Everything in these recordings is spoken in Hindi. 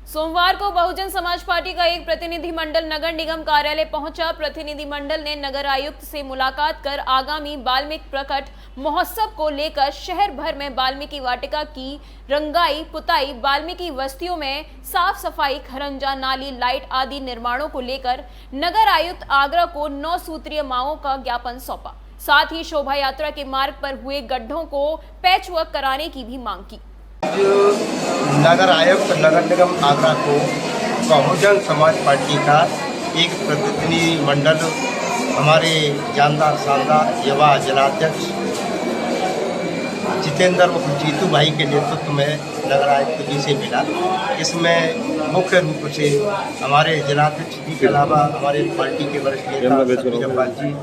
सोमवार को बहुजन समाज पार्टी का एक प्रतिनिधिमंडल नगर निगम कार्यालय पहुंचा। प्रतिनिधिमंडल ने नगर आयुक्त से मुलाकात कर आगामी वाल्मीकि प्रकट महोत्सव को लेकर शहर भर में वाल्मीकि वाटिका की रंगाई पुताई, वाल्मीकि बस्तियों में साफ सफाई, खरंजा, नाली, लाइट आदि निर्माणों को लेकर नगर आयुक्त आगरा को 9 सूत्रीय मांगों का ज्ञापन सौंपा। साथ ही शोभा यात्रा के मार्ग पर हुए गड्ढों को पैचवर्क कराने की भी मांग की। नगर आयुक्त नगर निगम आगरा को बहुजन समाज पार्टी का एक प्रतिनिधिमंडल हमारे जानदार शानदार युवा जिलाध्यक्ष जितेंद्र जीतू भाई के नेतृत्व में नगर आयुक्त जी से मिला। इसमें मुख्य रूप से हमारे जिलाध्यक्ष जी के अलावा हमारे पार्टी के वरिष्ठ नेता समीर अब्बास जी,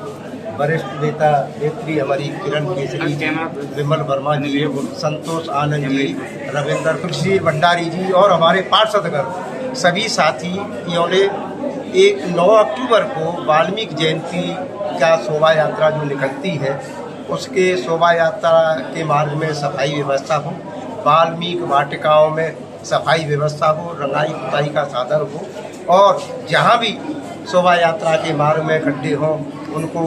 वरिष्ठ नेता नेत्री हमारी किरण केसरी जी, विमल वर्मा जी, संतोष आनंद जी, रविंद्र कृषि भंडारी जी और हमारे पार्षदगण सभी साथियों ने 9 अक्टूबर को वाल्मीकि जयंती का शोभा यात्रा जो निकलती है उसके शोभा यात्रा के मार्ग में सफाई व्यवस्था हो, वाल्मीकि वाटिकाओं में सफाई व्यवस्था हो, रंगाई पुताई का साधन हो और जहाँ भी शोभा यात्रा के मार्ग में गड्ढे हों उनको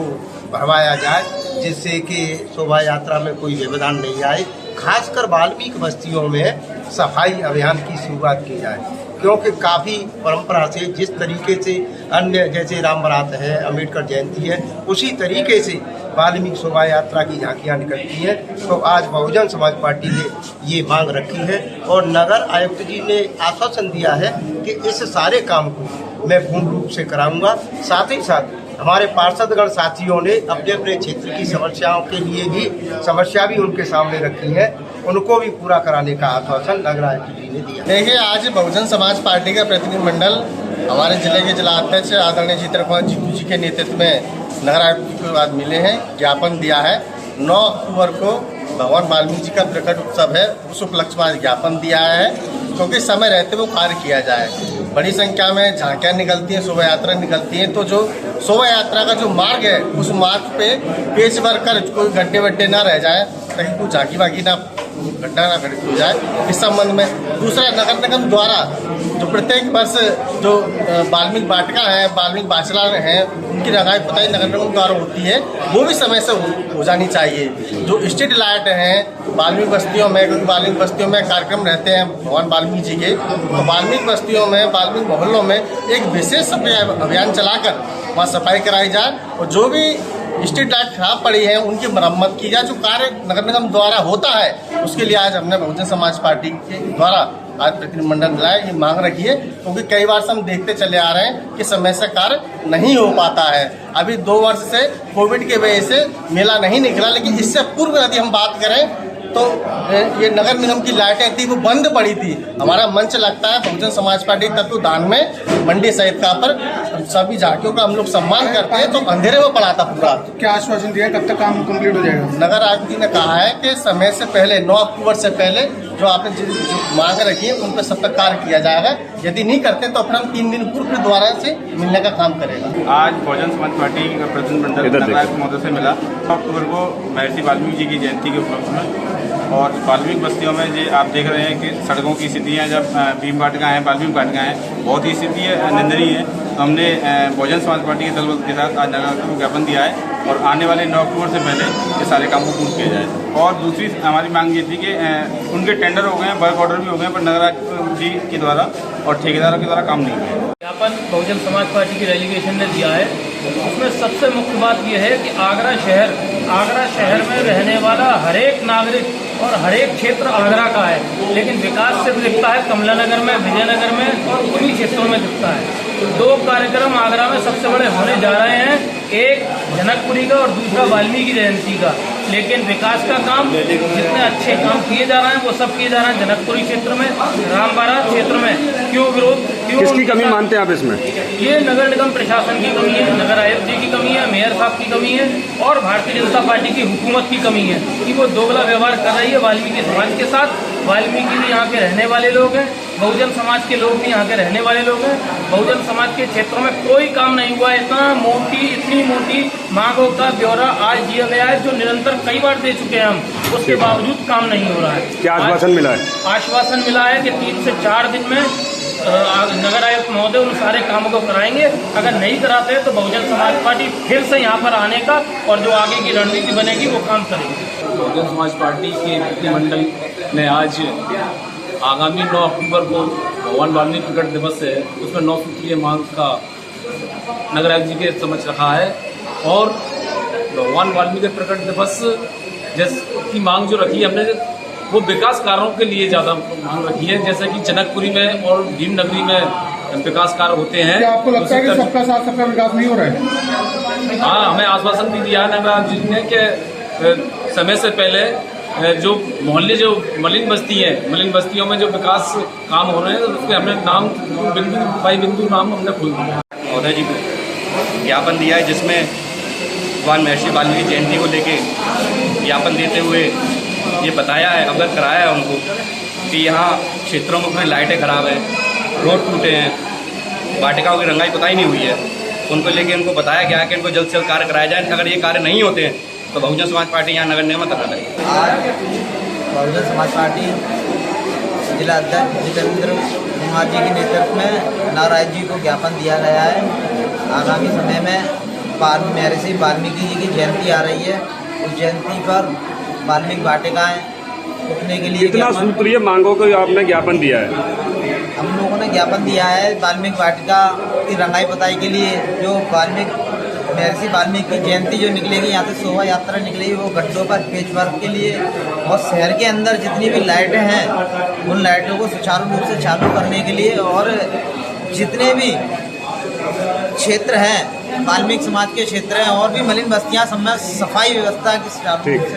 भरवाया जाए, जिससे कि शोभा यात्रा में कोई व्यवधान नहीं आए। खासकर वाल्मीकि बस्तियों में सफाई अभियान की शुरुआत की जाए, क्योंकि काफ़ी परंपरा से जिस तरीके से अन्य जैसे राम बारात है, अम्बेडकर जयंती है, उसी तरीके से वाल्मीकि शोभा यात्रा की झांकियाँ निकलती हैं। तो आज बहुजन समाज पार्टी ने ये मांग रखी है और नगर आयुक्त जी ने आश्वासन दिया है कि इस सारे काम को मैं पूर्ण रूप से कराऊंगा। साथ ही साथ हमारे पार्षदगण साथियों ने अपने अपने क्षेत्र की समस्याओं के लिए भी समस्या भी उनके सामने रखी है, उनको भी पूरा कराने का आश्वासन नगर आयुक्त जी ने दिया। देखिए, आज बहुजन समाज पार्टी का प्रतिनिधिमंडल हमारे जिले के जिलाध्यक्ष आदरणीय जितेंद्र जीतू जी के नेतृत्व में नगर आयुक्त जी के बाद मिले हैं, ज्ञापन दिया है। 9 अक्टूबर को भगवान वाल्मीकि जी का प्रकट उत्सव है, उस उपलक्ष्य में ज्ञापन दिया है, क्योंकि समय रहते वो कार्य किया जाए। बड़ी संख्या में झांकियाँ निकलती हैं, शोभा यात्रा निकलती हैं, तो जो शोभा यात्रा का जो मार्ग है उस मार्ग पे पेच वर्क कर कोई गड्ढे वड्ढे ना रह जाए, कहीं कोई झांकी वाकी ना गड्ढा ना खड़ी हो जाए, इस संबंध में। दूसरा, नगर निगम द्वारा जो प्रत्येक वर्ष जो वाल्मीकि वाटिका है, वाल्मीकि बाचला हैं, उनकी रंगाई पुताई नगर निगम द्वारा होती है, वो भी समय से हो जानी चाहिए। जो स्ट्रीट लाइट हैं वाल्मीकि बस्तियों में, क्योंकि वाल्मीकि बस्तियों में कार्यक्रम रहते हैं भगवान वाल्मीकि जी के, तो वाल्मीकि बस्तियों में, वाल्मीकि मोहल्लों में एक विशेष अभियान चलाकर वहाँ सफाई कराई जाए और जो भी स्ट्रीट लाइट खराब पड़ी है उनकी मरम्मत की जाए। जो कार्य नगर निगम द्वारा होता है उसके लिए आज हमने बहुजन समाज पार्टी के द्वारा आज प्रतिनिधिमंडल मिलाया, ये मांग रखी है, क्योंकि कई बार से हम देखते चले आ रहे हैं कि समय से कार्य नहीं हो पाता है। अभी 2 वर्ष से कोविड के वजह से मेला नहीं निकला, लेकिन इससे पूर्व यदि हम बात करें तो ये नगर निगम की लाइटें थी वो बंद पड़ी थी। हमारा मंच लगता है बहुजन समाज पार्टी तत्वदान में मंडी सहित का पर सभी झांकियों का हम लोग सम्मान करते हैं, तो अंधेरे में पड़ा था पूरा। क्या आश्वासन दिया, कब तक काम कंप्लीट हो जाएगा? नगर आयुक्त जी ने कहा है कि समय से पहले 9 अक्टूबर से पहले जो आपने जो मांग रखी है उन पर सब तक कार्य किया जाएगा। यदि नहीं करते तो अपना 3 दिन पूर्व दोबारा से मिलने का काम करेगा। आज बहुजन समाज पार्टी का प्रतिनिधिमंडल नगर आयुक्त महोदय से मिला। 9 अक्टूबर को महर्षि वाल्मीकि जी की जयंती के उपलक्ष्य में और वाल्मीकि बस्तियों में जो आप देख रहे हैं कि सड़कों की स्थितियाँ, जब भीम वाटिका हैं, वाल्मीकि वाटिका हैं, बहुत ही स्थिति निंदनीय है। तो हमने बहुजन समाज पार्टी के दल के साथ आज नगर को ज्ञापन दिया है और आने वाले 9 अक्टूबर से पहले ये सारे काम को पूर्ण किया जाए। और दूसरी हमारी मांग ये थी कि उनके टेंडर हो गए हैं, वर्क ऑर्डर भी हो गए हैं, पर नगर आयुक्त जी के द्वारा और ठेकेदारों के द्वारा काम नहीं हुआ। ज्ञापन बहुजन समाज पार्टी की डेलीगेशन ने दिया है, उसमें सबसे मुख्य बात यह है कि आगरा शहर में रहने वाला हर एक नागरिक और हर एक क्षेत्र आगरा का है, लेकिन विकास सिर्फ दिखता है कमला नगर में, विजयनगर में और उन्हीं क्षेत्रों में दिखता है। तो 2 कार्यक्रम आगरा में सबसे बड़े होने जा रहे हैं, एक जनकपुरी का और दूसरा वाल्मीकि जयंती का। लेकिन विकास का काम, जितने अच्छे काम किए जा रहे हैं वो सब किए जा रहे हैं जनकपुरी क्षेत्र में, राम बारात क्षेत्र में। क्यों विरोध, क्यों? किसकी कमी मानते हैं आप इसमें? ये नगर निगम प्रशासन की कमी है, नगर आयुक्त जी की कमी है, मेयर साहब की कमी है और भारतीय जनता पार्टी की हुकूमत की कमी है कि वो दोगला व्यवहार कर रही है वाल्मीकि समाज के साथ। वाल्मीकि भी यहाँ के रहने वाले लोग हैं, बहुजन समाज के लोग भी यहाँ के रहने वाले लोग हैं। बहुजन समाज के क्षेत्रों में कोई काम नहीं हुआ है। इतनी मोटी मांगों का ब्यौरा आज दिया गया है जो निरंतर कई बार दे चुके हैं हम, उसके बावजूद काम नहीं हो रहा है। क्या आश्वासन मिला है? आश्वासन मिला है कि 3 से 4 दिन में नगर आयुक्त महोदय उन सारे कामों को कराएंगे। अगर नहीं कराते हैं तो बहुजन समाज पार्टी फिर से यहाँ पर आने का और जो आगे की रणनीति बनेगी वो काम करेगी। बहुजन समाज पार्टी के प्रतिनिधिमंडल ने आज आगामी 9 अक्टूबर को भगवान वाल्मीकि प्रकट दिवस है, उसमें 9 सूत्रीय मांग का नगर आयुक्त जी के समक्ष रखा है। और भगवान वाल्मीकि प्रकट दिवस जैसी मांग जो रखी है हमने, वो विकास कार्यों के लिए ज़्यादा मांग रखी है, जैसे कि जनकपुरी में और भीमनगरी में विकास कार्य होते हैं। क्या आपको लगता है कि सबका साथ सबका विकास नहीं हो रहा है? हाँ, हमें आश्वासन भी दिया नगर आयुक्त जी ने कि समय से पहले जो मोहल्ले जो मलिन बस्ती है, मलिन बस्तियों में जो विकास काम हो रहे हैं उसके हमने नाम बिंदु नाम हमने खोल दिया। महोदय जी को ज्ञापन दिया है, जिसमें भगवान महर्षि वाल्मीकि जयंती को लेके ज्ञापन देते हुए ये बताया है, अवगत कराया है उनको कि यहाँ क्षेत्रों में अपनी लाइटें खराब है, रोड टूटे हैं, वाटिकाओं की रंगाई पुताई नहीं हुई है। उनको लेके इनको बताया गया है कि इनको जल्द से जल्द कार्य कराया जाए। अगर ये कार्य नहीं होते हैं तो बहुजन समाज पार्टी यहाँ नगर निगम में धरना करेगी। आज बहुजन समाज पार्टी जिला अध्यक्ष जितेंद्र कुमार जी के नेतृत्व में नगर आयुक्त जी को ज्ञापन दिया गया है। आगामी समय में महर्षि वाल्मीकि जी की जयंती आ रही है, उस जयंती पर वाल्मीकि वाटिकाएँ उठने के लिए कितना सूत्रीय मांगों को आपने ज्ञापन दिया है? हम लोगों ने ज्ञापन दिया है वाल्मीकि वाटिका की रंगाई पुताई के लिए। जो महर्षि वाल्मीकि की जयंती जो निकलेगी, यहाँ से शोभा यात्रा निकलेगी, वो गड्ढों पर पेच वर्क के लिए, और शहर के अंदर जितनी भी लाइटें हैं उन लाइटों को सुचारू रूप से चालू करने के लिए, और जितने भी क्षेत्र हैं वाल्मीकि समाज के क्षेत्र हैं और भी मलिन बस्तियाँ, सब में सफाई व्यवस्था की सुचारू रूप से